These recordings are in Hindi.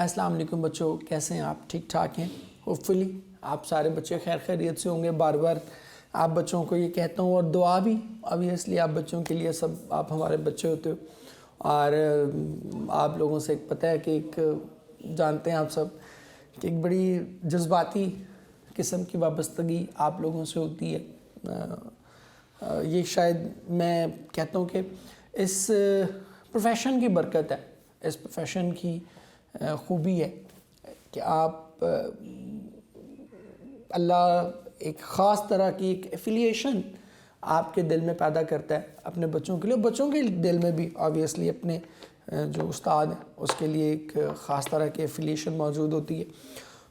अस्सलाम वालेकुम बच्चों, कैसे हैं आप? ठीक ठाक हैं? होपफुली आप सारे बच्चे खैर खैरियत से होंगे। बार बार आप बच्चों को ये कहता हूँ और दुआ भी, ऑब्वियसली आप बच्चों के लिए, सब आप हमारे बच्चे होते हो और आप लोगों से एक पता है कि एक जानते हैं आप सब कि एक बड़ी जज्बाती किस्म की वाबस्तगी आप लोगों से होती है। ये शायद मैं कहता हूँ कि इस प्रोफेशन की बरकत है, इस प्रोफेशन की खूबी है कि आप अल्लाह एक ख़ास तरह की एक एफिलिएशन आपके दिल में पैदा करता है अपने बच्चों के लिए। बच्चों के दिल में भी ऑब्वियसली अपने जो उस्ताद हैं उसके लिए एक ख़ास तरह की एफिलिएशन मौजूद होती है।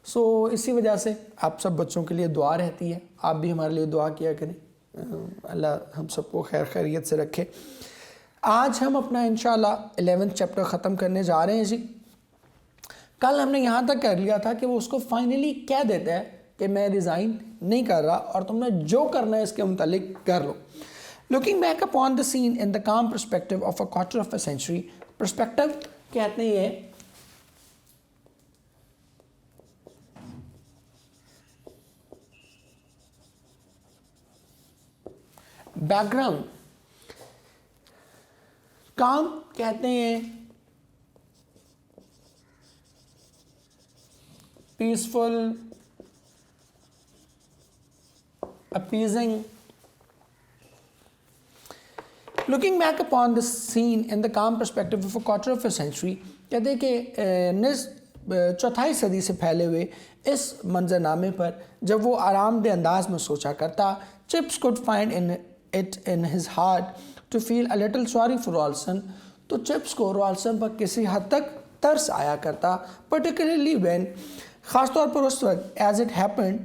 सो इसी वजह से आप सब बच्चों के लिए दुआ रहती है। आप भी हमारे लिए दुआ किया करें, अल्लाह हम सबको खैर खैरियत से रखे। आज हम अपना इंशाल्लाह 11th चैप्टर ख़त्म करने जा रहे हैं जी। कल हमने यहाँ तक कर लिया था कि वो उसको फाइनली कह देता है कि मैं रिज़ाइन नहीं कर रहा और तुमने जो करना है इसके मुतालिक कर लो। Looking back upon the scene in the calm perspective of a quarter of a century. Perspective कहते हैं बैकग्राउंड, काम कहते हैं peaceful, appeasing. Looking back upon the scene in the calm perspective of a quarter of a century, कहते हैं कि चौथाई सदी से फैले हुए इस मंजरनामे पर जब वो आरामदेह अंदाज में सोचा करता, chips could find it in his heart to feel a little sorry for Ralston, तो चिप्स को रॉल्सन पर किसी हद तक तरस आया करता, particularly when, ख़ासतौर पर उस वक्त, as it happened,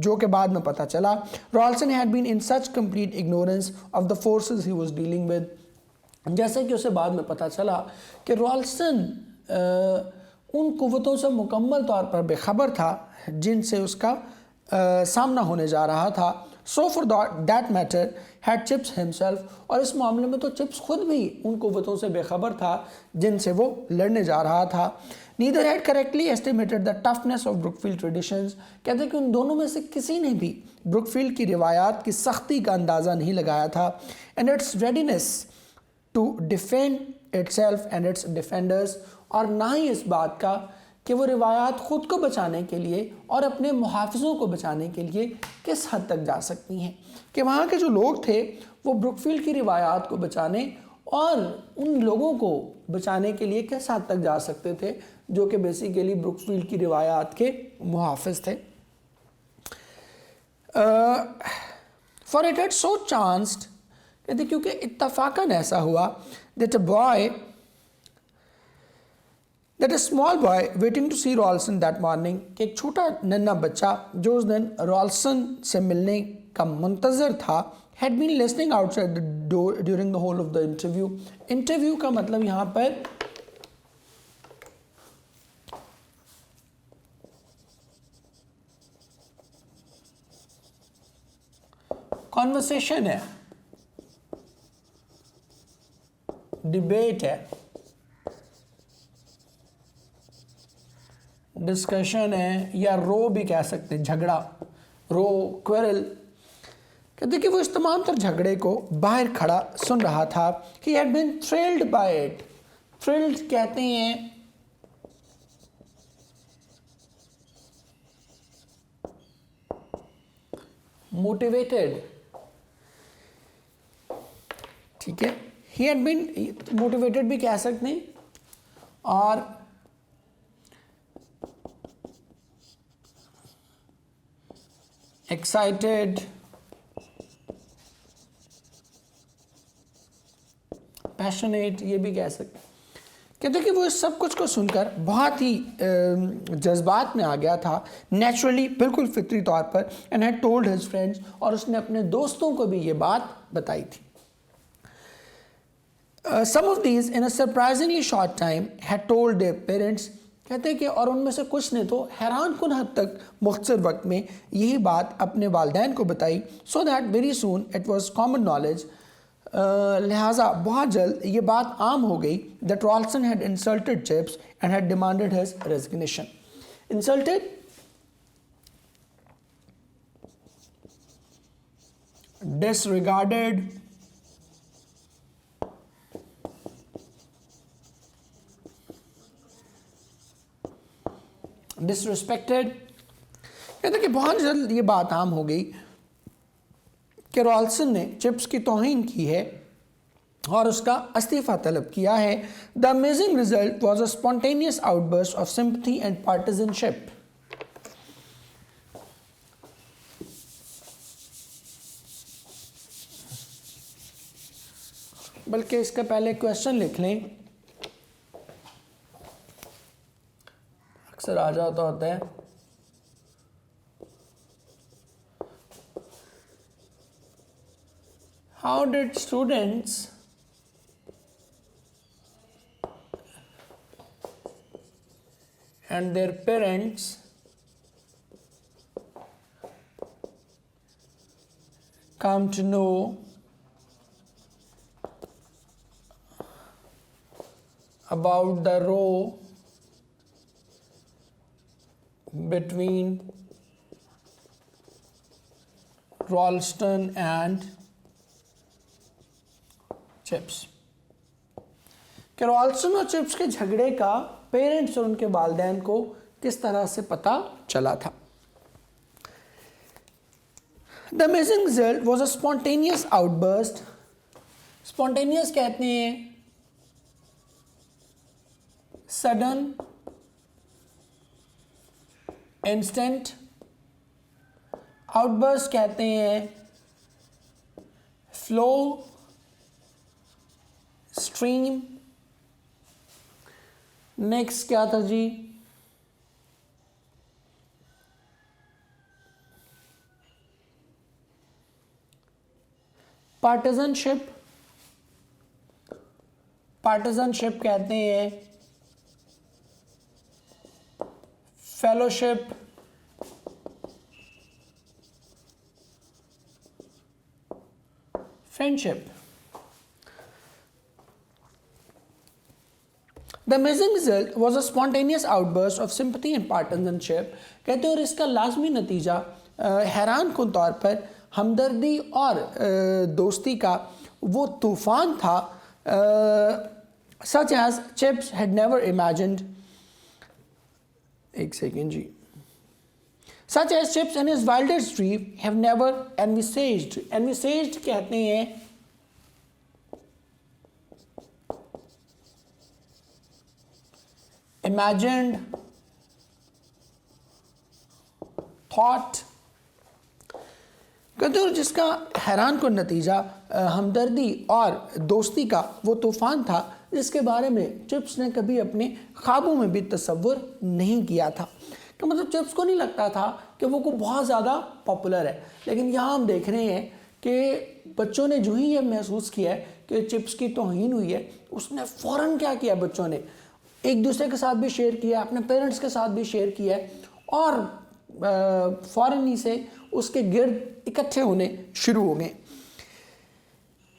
जो के बाद में पता चला, Ralston had been in such complete ignorance of the forces he was dealing with. जैसे कि उसे बाद में पता चला कि रॉल्सन उन कुव्वतों से मुकम्मल तौर पर बेखबर था जिनसे उसका सामना होने जा रहा था। So for that matter had chips himself, और इस मामले में तो चिप्स खुद भी उन कुव्वतों से बेखबर था जिनसे वो लड़ने जा रहा था। Neither had correctly estimated the toughness of Brookfield traditions, कहते हैं कि उन दोनों में से किसी ने भी ब्रुकफील्ड की रिवायात की सख्ती का अंदाज़ा नहीं लगाया था, and its readiness to defend itself and its defenders, और ना ही इस बात का कि वो रिवायात ख़ुद को बचाने के लिए और अपने मुहाफ़िज़ों को बचाने के लिए किस हद तक जा सकती हैं, कि वहाँ के जो लोग थे वो ब्रुकफील्ड की रिवायात को बचाने और उन लोगों को बचाने के लिए किस हद तक जा सकते थे जो कि बेसिकली ब्रुकफील्ड की रिवायात के मुहाफ़िज़ थे। For it had so chanced, कहते क्योंकि इत्तफ़ाक़न ऐसा हुआ, that a small boy waiting to see Ralston that morning, कि एक छोटा नन्हा बच्चा जो उस दिन रॉल्सन से मिलने का मुंतज़र था, had been listening outside the door during the whole of the interview. Interview का मतलब यहाँ पर कॉन्वर्सेशन है, डिबेट है, डिस्कशन है, या रो भी कह सकते हैं, झगड़ा, रो, क्वेरल। कहते कि वो इस तमाम तर झगड़े को बाहर खड़ा सुन रहा था। He had been thrilled by it. Thrilled कहते हैं मोटिवेटेड, ठीक है। He had been मोटिवेटेड भी कह सकते हैं, और एक्साइटेड, पैशनेट ये भी कह सकते। कहते कि वो इस सब कुछ को सुनकर बहुत ही जज्बात में आ गया था, नेचुरली, बिल्कुल फितरी तौर पर, and had told his friends, और उसने अपने दोस्तों को भी ये बात बताई थी। Some of these in a surprisingly short time had told their parents, कहते हैं कि और उनमें से कुछ ने तो हैरान कुन हद तक मुख्तसर वक्त में यही बात अपने वालिदैन को बताई। So that very soon it was common knowledge, लिहाजा बहुत जल्द ये बात आम हो गई that Ralston had insulted Chips and had demanded his resignation. Insulted, disregarded, disrespected. कहते कि बहुत जल्द ये बात आम हो गई कि रॉल्सन ने चिप्स की तौहीन की है और उसका इस्तीफा तलब किया है. The amazing result was a spontaneous outburst of sympathy and partisanship. बल्कि इसका पहले क्वेश्चन लिख लें, अक्सर आ जाता होता है. How did students and their parents come to know about the row between Ralston and chips? कि रॉल्सन और चिप्स के झगड़े का पेरेंट्स और उनके वालिदैन को किस तरह से पता चला था. The amazing result was a spontaneous outburst. Spontaneous कहते हैं सडन, इंस्टेंट. आउटबर्स्ट कहते हैं फ्लो, स्ट्रीम. नेक्स्ट क्या था जी? पार्टिजनशिप. पार्टिजनशिप कहते हैं fellowship, friendship. The amazing result was a spontaneous outburst of sympathy and partisanship. कहते हैं और इसका लाजमी नतीजा हैरान कुन तौर पर हमदर्दी और दोस्ती का वो तूफ़ान था. such as Chips had never imagined. एक second ji. Such as Chips in his wildest dream have never envisaged. Envisaged कहते हैं imagined, thought. कहते हैं जिसका हैरान को नतीजा हमदर्दी और दोस्ती का वो तूफ़ान था जिसके बारे में चिप्स ने कभी अपने ख्वाबों में भी तसव्वुर नहीं किया था. तो मतलब चिप्स को नहीं लगता था कि वो को बहुत ज़्यादा पॉपुलर है. लेकिन यहाँ हम देख रहे हैं कि बच्चों ने जो ही ये महसूस किया है कि चिप्स की तौहीन हुई है, उसने फ़ौरन क्या किया, बच्चों ने एक दूसरे के साथ भी शेयर किया, अपने पेरेंट्स के साथ भी शेयर किया है और फ़ौरन ही से उसके गिर्द इकट्ठे होने शुरू हो गए.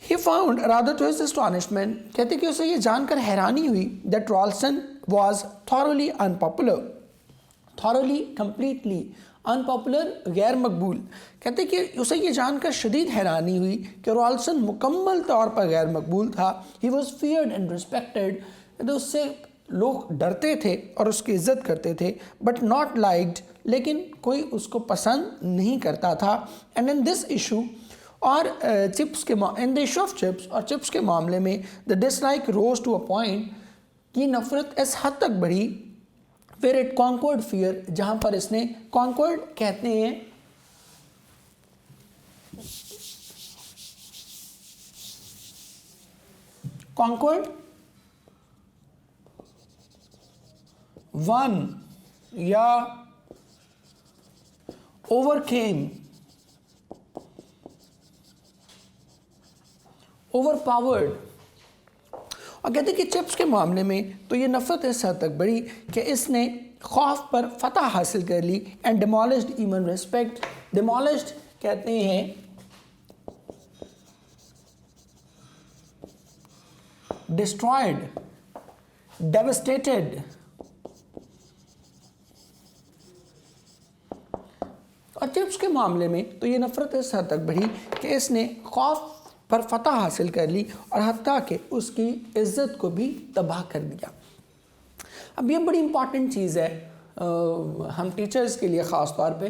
He found rather to his astonishment, कहते कि उसे ये जानकर हैरानी हुई that Ralston was thoroughly unpopular, thoroughly completely unpopular, गैर मकबूल. कहते कि उसे ये जानकर शदीद हैरानी हुई कि रॉल्सन मुकम्मल तौर पर गैर मकबूल था. He was feared and respected, तो उससे लोग डरते थे और उसकी इज्जत करते थे, बट नॉट लाइक्ड, लेकिन कोई उसको पसंद नहीं करता था. एंड इन दिस इशू और चिप्स के in the issue of chips और चिप्स के मामले में the dislike rose to a point की नफ़रत इस हद तक बढ़ी फिर इट कॉन्कर्ड फियर, जहाँ पर इसने कॉन्कर्ड कहते हैं कॉन्कर्ड वन या ओवरकेम, ओवरपावर्ड. और कहते कि चिप्स के मामले में तो ये नफ़रत इस हद तक बढ़ी कि इसने खौफ पर फतह हासिल कर ली. And demolished even respect. Demolished कहते हैं destroyed, devastated. और चिप्स के मामले में तो ये नफ़रत इस हद तक बढ़ी कि इसने खौफ पर फतह हासिल कर ली और हत्ता कि उसकी इज़्ज़त को भी तबाह कर दिया। अब ये बड़ी इम्पॉर्टेंट चीज़ है हम टीचर्स के लिए ख़ास तौर पे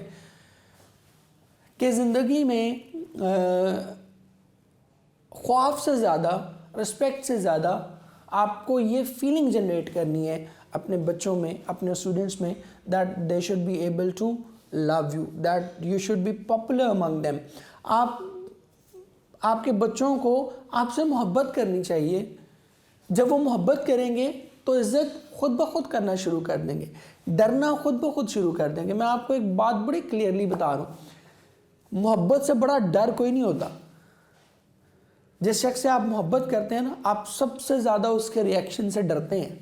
कि ज़िंदगी में ख्वाफ से ज़्यादा, रिस्पेक्ट से ज़्यादा आपको ये फीलिंग जनरेट करनी है अपने बच्चों में, अपने स्टूडेंट्स में, that they should be able to love you, that you should be popular among them. आपके बच्चों को आपसे मोहब्बत करनी चाहिए। जब वो मोहब्बत करेंगे तो इज़्ज़त खुद ब खुद करना शुरू कर देंगे, डरना खुद ब खुद शुरू कर देंगे। मैं आपको एक बात बड़ी क्लियरली बता रहा हूँ, मोहब्बत से बड़ा डर कोई नहीं होता। जिस शख्स से आप मोहब्बत करते हैं ना, आप सबसे ज़्यादा उसके रिएक्शन से डरते हैं,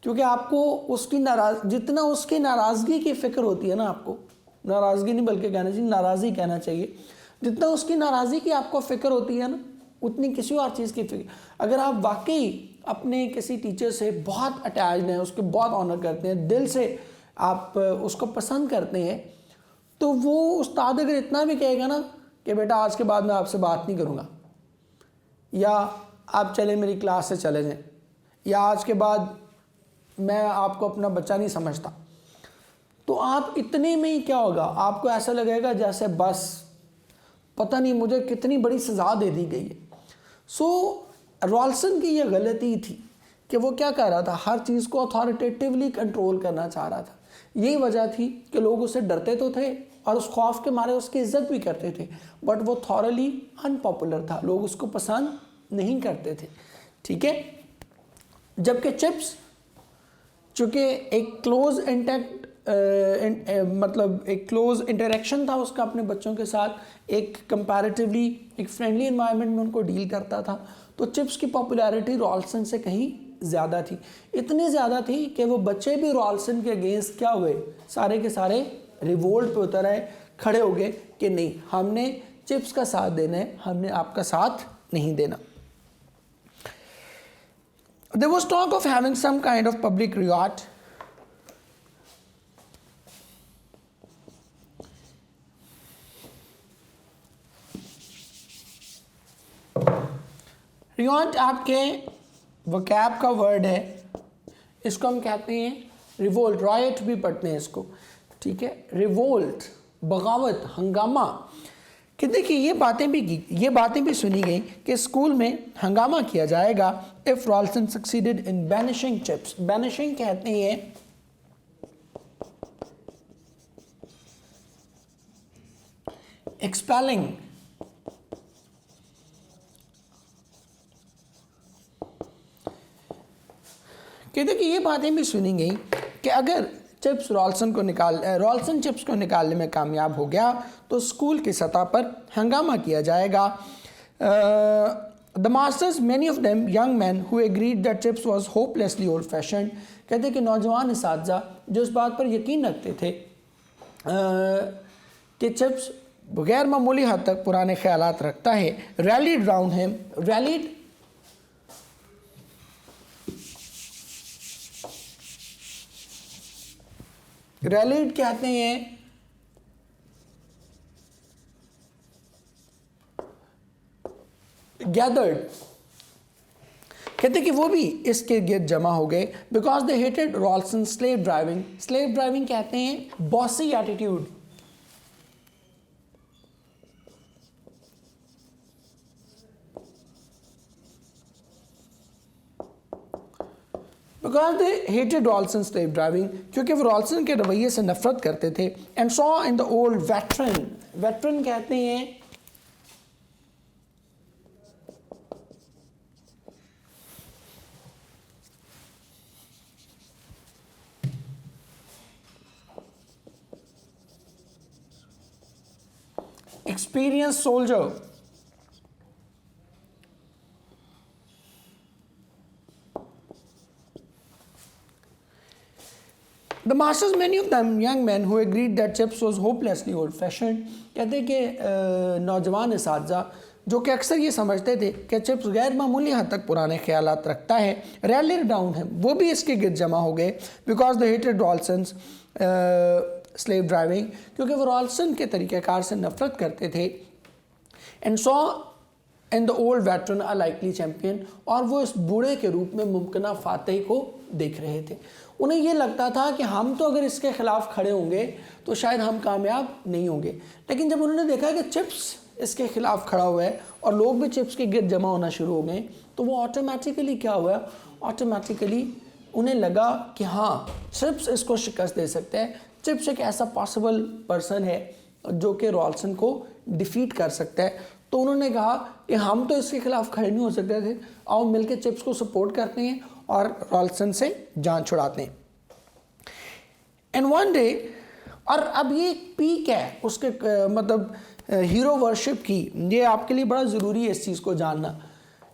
क्योंकि आपको उसकी जितना उसकी नाराज़गी की फ़िक्र होती है ना, आपको नाराज़गी नहीं बल्कि कहना चाहिए नाराज़गी कहना चाहिए, जितना उसकी नाराज़गी की आपको फ़िक्र होती है ना, उतनी किसी और चीज़ की फ़िक्र। अगर आप वाकई अपने किसी टीचर से बहुत अटैच्ड हैं, उसके बहुत ऑनर करते हैं, दिल से आप उसको पसंद करते हैं, तो वो उस्ताद अगर इतना भी कहेगा ना कि बेटा आज के बाद मैं आपसे बात नहीं करूँगा, या आप चले मेरी क्लास से चले जाएं, या आज के बाद मैं आपको अपना बच्चा नहीं समझता, तो आप इतने में ही क्या होगा, आपको ऐसा लगेगा जैसे बस पता नहीं मुझे कितनी बड़ी सज़ा दे दी गई है। सो रॉल्सन की यह गलती थी कि वो क्या कर रहा था, हर चीज़ को अथॉरिटेटिवली कंट्रोल करना चाह रहा था। यही वजह थी कि लोग उससे डरते तो थे और उस खौफ के मारे उसकी इज्जत भी करते थे, बट वो थॉरली अनपॉपुलर था, लोग उसको पसंद नहीं करते थे। ठीक है, जबकि चिप्स चूँकि एक क्लोज मतलब एक क्लोज इंटरेक्शन था उसका अपने बच्चों के साथ, एक कंपैरेटिवली एक फ्रेंडली एनवायरनमेंट में उनको डील करता था, तो चिप्स की पॉपुलैरिटी रॉल्सन से कहीं ज़्यादा थी। इतनी ज़्यादा थी कि वो बच्चे भी रॉल्सन के अगेंस्ट क्या हुए, सारे के सारे रिवोल्ट पे उतर आए, खड़े हो गए कि नहीं, हमने चिप्स का साथ देना है, हमने आपका साथ नहीं देना। There was talk of having some kind of public riot. Revolt आपके वकैब का वर्ड है, इसको हम कहते हैं रिवोल्ट, रॉयट भी पढ़ते हैं इसको। ठीक है, रिवोल्ट, बगावत, हंगामा। कि देखिए ये बातें भी सुनी गई कि स्कूल में हंगामा किया जाएगा if Ralston succeeded in banishing Chips. Banishing कहते हैं एक्सपेलिंग, कि देखिए ये बातें भी सुनी गई कि अगर रॉल्सन चिप्स को निकालने में कामयाब हो गया तो स्कूल की सतह पर हंगामा किया जाएगा। The masters, many of them young man who agreed that chips was hopelessly old fashion. कहते कि नौजवान इसातिज़ा जो इस बात पर यकीन रखते थे कि चिप्स गैर मामूली हद तक पुराने ख्यालात रखता है, रैलीड राउंड हिम। रैलीड कहते हैं गैदर्ड, कहते कि वो भी इसके गिर्द जमा हो गए because they hated Ralston slave driving. Slave driving कहते हैं bossy attitude. Because they hated Ralston slave driving, क्योंकि वो रॉल्सन के रवैये से नफरत करते थे। And saw in the old veteran, veteran कहते हैं experienced soldier। The masters, many of them young men who agreed that chips was hopelessly old fashioned। कहते कि नौजवान इसातिज़ा जो कि अक्सर ये समझते थे कि चिप्स गैर मामूली हद तक पुराने ख्यालात रखता है, रैली डाउन है, वो भी इसके गिर्द जमा हो गए because the hated Ralston's slave driving, क्योंकि वो रॉल्सन के तरीक़ाकार से नफरत करते थे, and saw in the old veteran a likely champion, और वो इस बूढ़े के रूप में मुमकिन फातेह को देख रहे थे। उन्हें ये लगता था कि हम तो अगर इसके ख़िलाफ़ खड़े होंगे तो शायद हम कामयाब नहीं होंगे, लेकिन जब उन्होंने देखा कि चिप्स इसके ख़िलाफ़ खड़ा हुआ है और लोग भी चिप्स के गिर्द जमा होना शुरू हो गए, तो वो ऑटोमेटिकली क्या हुआ, ऑटोमेटिकली उन्हें लगा कि हाँ, चिप्स इसको शिकस्त दे सकते हैं, चिप्स एक ऐसा पॉसिबल पर्सन है जो कि रॉल्सन को डिफीट कर सकता है। तो उन्होंने कहा कि हम तो इसके खिलाफ खड़े नहीं हो सकते थे, आओ मिलकर चिप्स को सपोर्ट करते हैं और रॉल्सन से जान छुड़ाते हैं। एंड वन डे, और अब ये पीक है उसके मतलब हीरो वर्शिप की, ये आपके लिए बड़ा ज़रूरी है इस चीज़ को जानना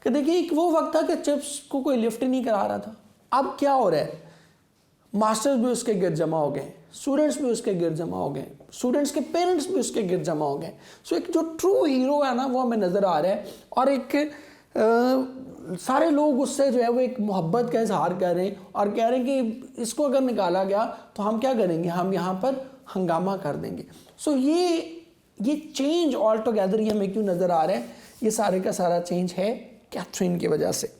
कि देखिए एक वो वक्त था कि चिप्स को कोई लिफ्ट नहीं करा रहा था। अब क्या हो रहा है, मास्टर्स भी उसके गिर्द जमा हो गए, स्टूडेंट्स भी उसके गिर्द जमा हो गए, स्टूडेंट्स के पेरेंट्स भी उसके गिर्द जमा हो गए। सो एक जो ट्रू हीरो है ना वो हमें नज़र आ रहा है, और एक सारे लोग उससे जो है वो एक मोहब्बत का इजहार कर रहे हैं और कह रहे हैं कि इसको अगर निकाला गया तो हम क्या करेंगे, हम यहाँ पर हंगामा कर देंगे। सो ये चेंज ऑल टुगेदर ये हमें क्यों नज़र आ रहा है, ये सारे का सारा चेंज है कैथरीन की वजह से।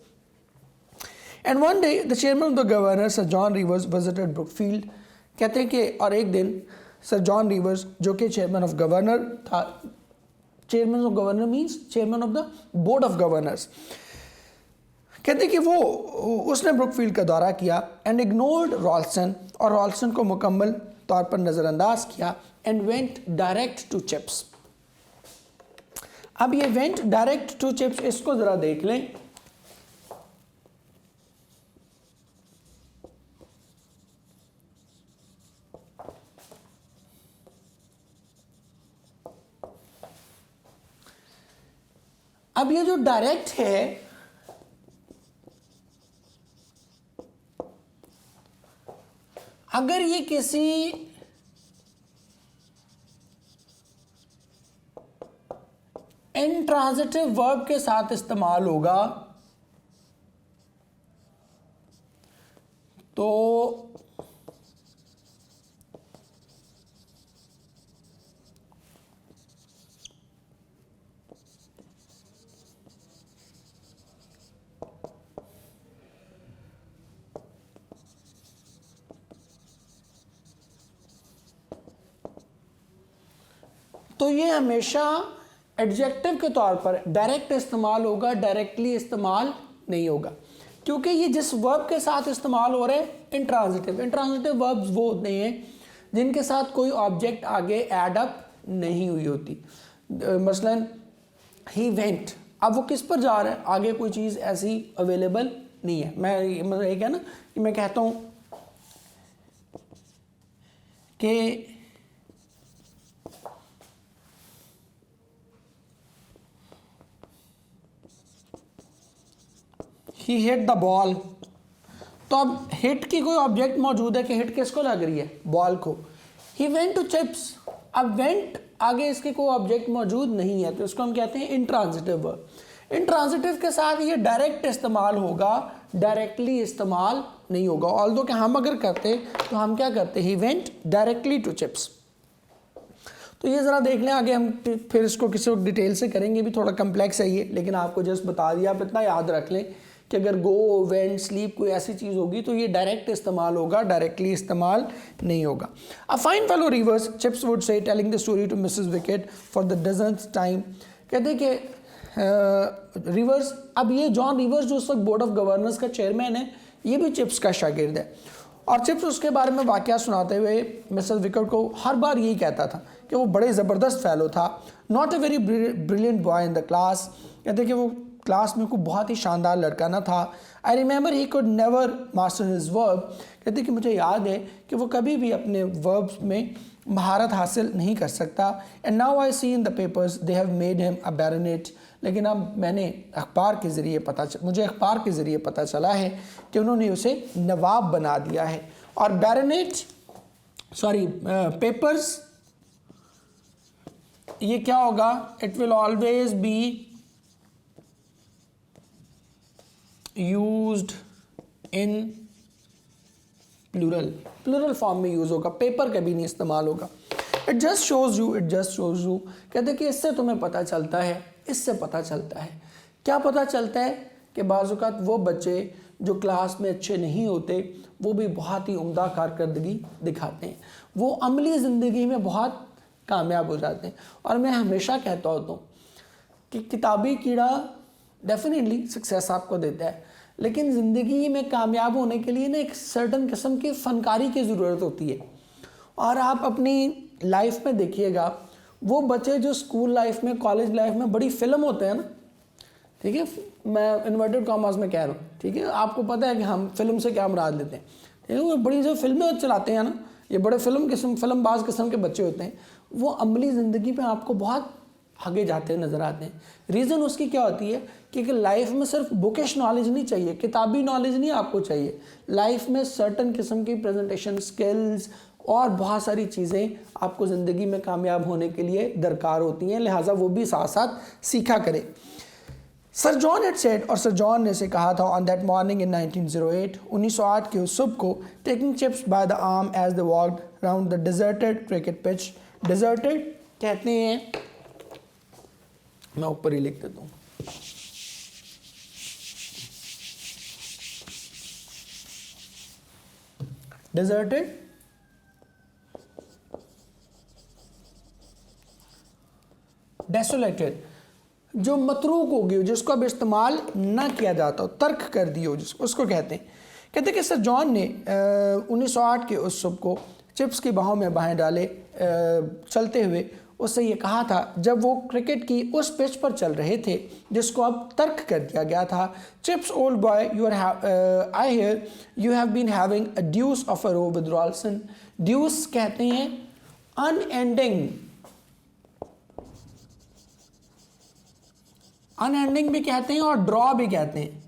And one day the chairman of the governor sir John reverse visited Brookfield, कहते हैं कि और एक दिन सर जॉन रिवर्स जो कि चेयरमैन ऑफ गवर्नर था, chairman of governor means chairman of the board of governors, कहते हैं कि वो उसने ब्रुकफील्ड का दौरा किया एंड इग्नोर्ड रॉल्सन, और रॉल्सन को मुकम्मल तौर पर नज़रअंदाज किया, and went direct to chips. अब ये वेंट डायरेक्ट टू चिप्स, इसको ज़रा देख लें। अब ये जो डायरेक्ट है, अगर ये किसी इंट्रांजिटिव वर्ब के साथ इस्तेमाल होगा तो ये हमेशा एडजेक्टिव के तौर पर डायरेक्ट इस्तेमाल होगा, डायरेक्टली इस्तेमाल नहीं होगा, क्योंकि ये जिस वर्ब के साथ इस्तेमाल हो रहे हैं इंट्रांजिटिव। इंट्रांजिटिव वर्ब्स वो होते हैं जिनके साथ कोई ऑब्जेक्ट आगे ऐड अप नहीं हुई होती। मसलन ही वेंट, अब वो किस पर जा रहा है, आगे कोई चीज़ ऐसी अवेलेबल नहीं है। मैं मतलब एक है ना कि मैं कहता हूँ कि ही हिट द बॉल, तो अब हिट की कोई ऑब्जेक्ट मौजूद है कि हिट किसको लग रही है, बॉल को। ही वेंट टू चिप्स, अब वेंट आगे इसके कोई ऑब्जेक्ट मौजूद नहीं है, तो इसको हम कहते हैं इंट्रांजिटिव वर्ब। इंट्रांजिटिव के साथ ये डायरेक्ट इस्तेमाल होगा, डायरेक्टली इस्तेमाल नहीं होगा। ऑल्दो कि हम अगर करते तो हम क्या करते, he went directly to chips. तो ये ज़रा देख लें, आगे हम फिर इसको किसी वक्त डिटेल से करेंगे, भी थोड़ा कम्प्लेक्स है ये, लेकिन आपको जस्ट बता दिया। आप इतना याद रख लें कि अगर गो, वेंट, स्लीप कोई ऐसी चीज़ होगी तो ये डायरेक्ट इस्तेमाल होगा, डायरेक्टली इस्तेमाल नहीं होगा। A fine fellow Rivers, Chips would say telling the story to Mrs Wickett for the dozenth time, कहते हैं कि रिवर्स, अब ये जॉन रिवर्स जो उस वक्त बोर्ड ऑफ गवर्नर्स का चेयरमैन है, ये भी चिप्स का शागिर्द है, और चिप्स उसके बारे में वाक़या सुनाते हुए मिसेस विकेट को हर बार यही कहता था कि वो बड़े ज़बरदस्त फेलो था, not a very brilliant boy in the class, कहते हैं कि वो क्लास में कोई बहुत ही शानदार लड़का ना था। I remember he could never master his verb, कहते कि मुझे याद है कि वो कभी भी अपने वर्ब्स में महारत हासिल नहीं कर सकता। And now I see in the papers they have made him a baronet, लेकिन अब मुझे अखबार के ज़रिए पता चला है कि उन्होंने उसे नवाब बना दिया है। और बैरोनेट पेपर्स, ये क्या होगा, it will always be used in plural form में यूज़ होगा, पेपर कभी नहीं इस्तेमाल होगा। इट जस्ट शोज़ यू कहते कि इससे तुम्हें पता चलता है, इससे पता चलता है, क्या पता चलता है कि बाज़ औक़ात वो बच्चे जो क्लास में अच्छे नहीं होते वो भी बहुत ही उम्दा कारकर्दगी दिखाते हैं, वो अमली ज़िंदगी में बहुत कामयाब हो जाते हैं। और मैं हमेशा कहता होता हूँ कि किताबी कीड़ा डेफिनेटली सक्सेस आपको देता है, लेकिन ज़िंदगी में कामयाब होने के लिए ना एक सर्टन किस्म की फ़नकारी की ज़रूरत होती है। और आप अपनी लाइफ में देखिएगा, वो बच्चे जो स्कूल लाइफ में, कॉलेज लाइफ में बड़ी फिल्म होते हैं ना, ठीक है, मैं इन्वर्टेड कॉमर्स में कह रहा हूँ, ठीक है, आपको पता है कि हम फिल्म से क्या मुराद लेते हैं, ठीक है, वो बड़ी जो फिल्में चलाते हैं ना, ये बड़े फिल्मबाज किस्म के बच्चे होते हैं, वो अमली ज़िंदगी में आपको बहुत आगे जाते नज़र आते हैं। रीज़न उसकी क्या होती है कि लाइफ में सिर्फ बुकिश नॉलेज नहीं चाहिए, किताबी नॉलेज नहीं आपको चाहिए, लाइफ में सर्टन किस्म की प्रेजेंटेशन स्किल्स और बहुत सारी चीज़ें आपको ज़िंदगी में कामयाब होने के लिए दरकार होती हैं, लिहाजा वो भी साथ साथ सीखा करें। सर जॉन had said, और सर जॉन ने से कहा था, ऑन दैट मॉर्निंग इन 1908 1908 के उस सुबह को, taking chips by the arm as the walked round the deserted cricket pitch. Deserted कहते हैं, मैं ऊपर ही लिख देता हूँ, डिजर्टेड डेसोलेटेड, जो मतरूक हो गई हो, जिसको अब इस्तेमाल ना किया जाता हो, तर्क कर दी हो, जिसको उसको कहते हैं कि सर जॉन ने 1908 के उस सुबह को चिप्स की बाहों में बाहें डाले चलते हुए उससे ये कहा था, जब वो क्रिकेट की उस पिच पर चल रहे थे जिसको अब तर्क कर दिया गया था। Chips old boy, I hear you have been having a deuce of a row with Ralston. Deuce कहते हैं अनएंडिंग, अनएंडिंग भी कहते हैं और ड्रॉ भी कहते हैं।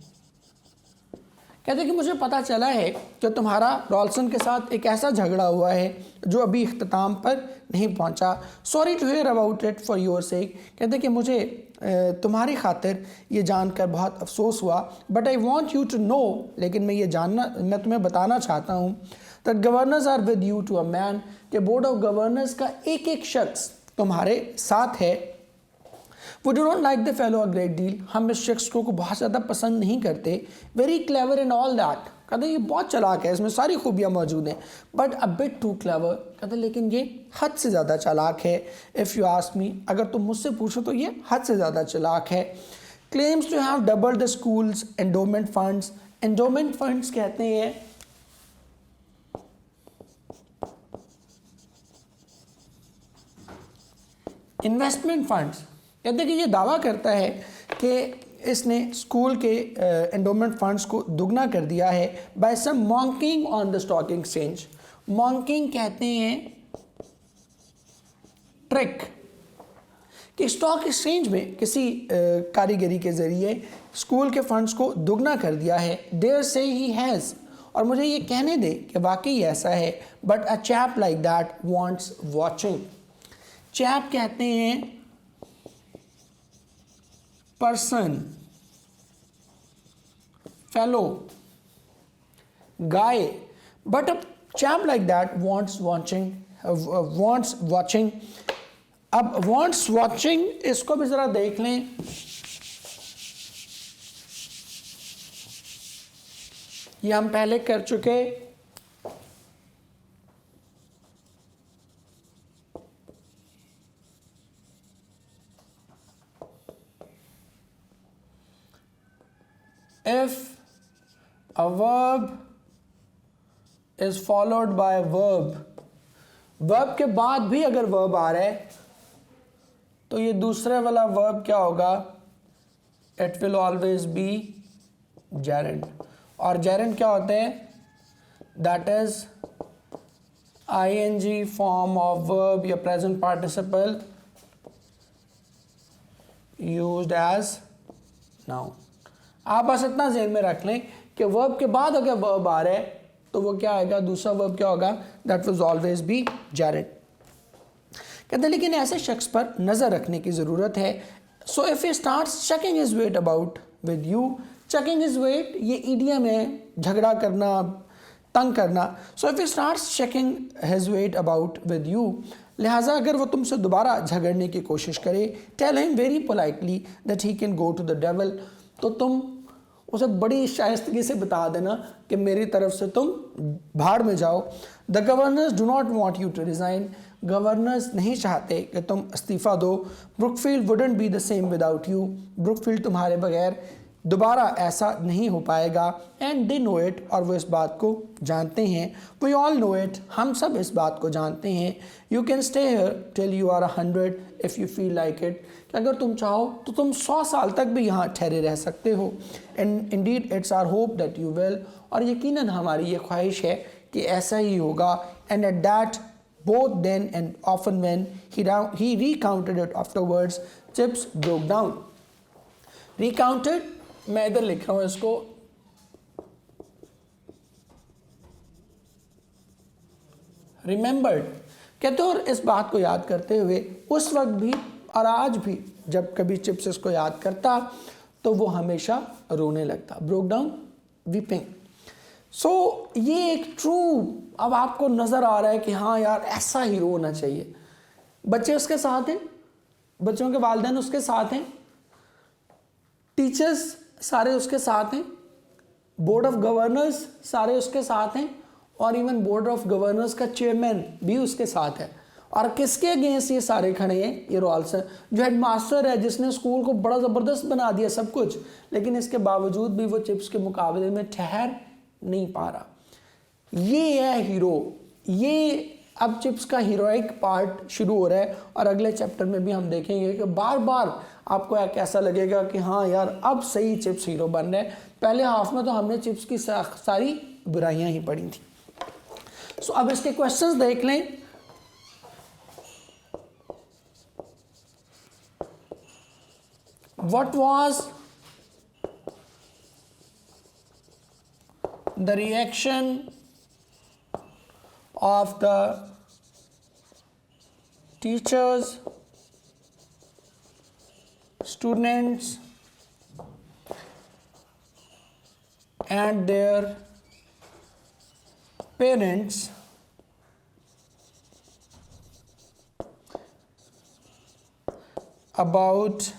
कहते हैं कि मुझे पता चला है कि तुम्हारा रॉल्सन के साथ एक ऐसा झगड़ा हुआ है जो अभी इख्तिताम पर नहीं पहुंचा। Sorry to hear about it for your sake, कहते हैं कि मुझे तुम्हारी खातिर ये जानकर बहुत अफसोस हुआ, but I want you to know, लेकिन मैं तुम्हें बताना चाहता हूँ, that governors are with you to a man, कि बोर्ड ऑफ गवर्नर्स का एक एक शख्स तुम्हारे साथ है। वो do not like the fellow a great deal, हम इस शख्स को बहुत ज़्यादा पसंद नहीं करते। Very clever and all that, कहते ये बहुत चालाक है, इसमें सारी खूबियाँ मौजूद हैं, but a bit too clever, कहते लेकिन ये हद से ज़्यादा चालाक है। इफ़ यू आस्क मी, अगर तुम मुझसे पूछो तो ये हद से ज़्यादा चालाक है। Claims to have doubled the school's endowment funds, endowment funds कहते हैं इन्वेस्टमेंट फंड्स, कहते हैं कि ये दावा करता है कि इसने स्कूल के एंडोमेंट फंड्स को दुगना कर दिया है by some monkeying on the stock exchange. Monkeying कहते हैं ट्रिक, कि स्टॉक एक्सचेंज में किसी कारीगरी के ज़रिए स्कूल के फंड्स को दुगना कर दिया है। देयर से ही हैज़, और मुझे ये कहने दे कि वाकई ऐसा है, but a chap like that wants watching. Chap कहते हैं person, fellow, guy, but a chap like that wants watching. अब वांट्स वॉचिंग, इसको भी जरा देख लें। ये हम पहले कर चुके। If a verb is followed by a verb, verb के बाद भी अगर verb आ रहा है तो ये दूसरे वाला verb क्या होगा? It will always be gerund, और gerund क्या होते हैं? That is ing form of verb या present participle used as noun। आप बस इतना ज़हन में रख लें कि वर्ब के बाद अगर वर्ब आ रहा है तो वो क्या आएगा? दूसरा वर्ब क्या होगा? That will always B gerund. कहते लेकिन ऐसे शख्स पर नज़र रखने की ज़रूरत है। So if he starts checking his weight about with you, checking his weight, ये ईडियम है, झगड़ा करना, तंग करना. So if he starts checking his weight about with you, लिहाजा अगर वो तुमसे दोबारा झगड़ने की कोशिश करे, tell him very politely that he can go to the devil, तो तुम उसे बड़ी शाइस्तगी से बता देना कि मेरी तरफ से तुम भाड़ में जाओ. The governors do not want you to resign, governors नहीं चाहते कि तुम इस्तीफ़ा दो. Brookfield wouldn't be the same without you, Brookfield तुम्हारे बगैर दोबारा ऐसा नहीं हो पाएगा. एंड दे नो इट, और वो इस बात को जानते हैं. वी ऑल नो इट, हम सब इस बात को जानते हैं. You can stay here till you are 100 if you feel like it, कि अगर तुम चाहो तो तुम 100 साल तक भी यहाँ ठहरे रह सकते हो. And indeed it's our hope that you will, और यकीनन हमारी ये ख्वाहिश है कि ऐसा ही होगा. And at that both then and often when he recounted it afterwards, chips broke down. Recounted, मैं इधर लिख रहा हूँ इसको, remembered कहते हैं. और इस बात को याद करते हुए उस वक्त भी और आज भी जब कभी चिप्स इसको याद करता तो वो हमेशा रोने लगता. broke down, weeping. सो ये एक ट्रू, अब आपको नज़र आ रहा है कि हाँ यार ऐसा हीरो होना चाहिए. बच्चे उसके साथ हैं, बच्चों के वालिदैन उसके साथ हैं, टीचर्स सारे उसके साथ हैं, बोर्ड ऑफ गवर्नर्स सारे उसके साथ हैं, और इवन बोर्ड ऑफ गवर्नर्स का चेयरमैन भी उसके साथ है. और किसके अगेंस्ट ये सारे खड़े हैं? ये रॉल्सन, जो हेडमास्टर है, जिसने स्कूल को बड़ा ज़बरदस्त बना दिया सब कुछ, लेकिन इसके बावजूद भी वो चिप्स के मुकाबले में ठहर नहीं पा रहा. ये है हीरो. ये अब चिप्स का हीरोइक पार्ट शुरू हो रहा है, और अगले चैप्टर में भी हम देखेंगे कि बार बार आपको ऐसा लगेगा कि हाँ यार अब सही चिप्स हीरो बन रहे हैं. पहले हाफ में तो हमने चिप्स की सारी बुराइयां ही पढ़ी थी. सो अब इसके क्वेश्चंस देख लें. What was the reaction of the teachers, students and their parents about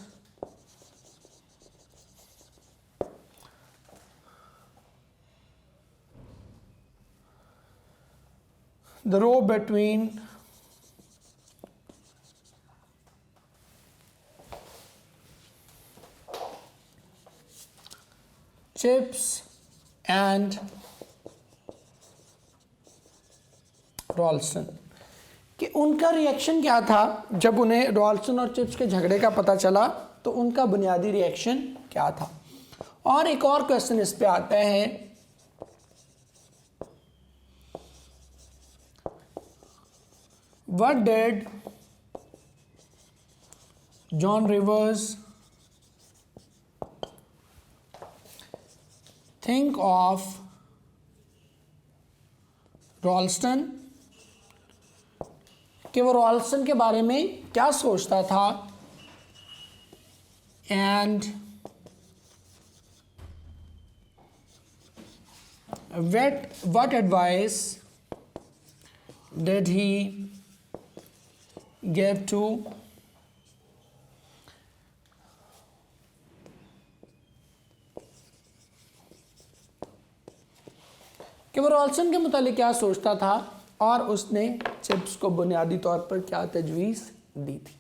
the row between Chips and Ralston, कि उनका रिएक्शन क्या था जब उन्हें रॉल्सन और चिप्स के झगड़े का पता चला, तो उनका बुनियादी रिएक्शन क्या था. और एक और क्वेश्चन इस पे आता है, what did John Rivers think of रॉल्स्टन, कि वो रॉल्स्टन के बारे में क्या सोचता था. And what advice did he give to कि वो रॉल्सन के मुतालिक क्या सोचता था, और उसने चिप्स को बुनियादी तौर पर क्या तजवीज़ दी थी.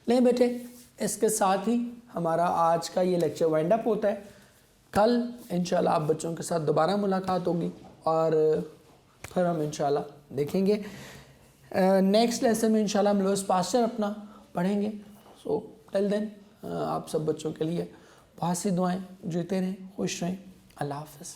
ले बेटे, इसके साथ ही हमारा आज का ये लेक्चर वाइंड अप होता है. कल इंशाल्लाह आप बच्चों के साथ दोबारा मुलाकात होगी, और फिर हम इंशाल्लाह देखेंगे नेक्स्ट लेसन में इंशाल्लाह हम लुइस पास्चर अपना पढ़ेंगे. सो टिल देन आप सब बच्चों के लिए बहुत सी दुआएं. जीते रहें, खुश रहें. अल्लाह हाफ़िज़.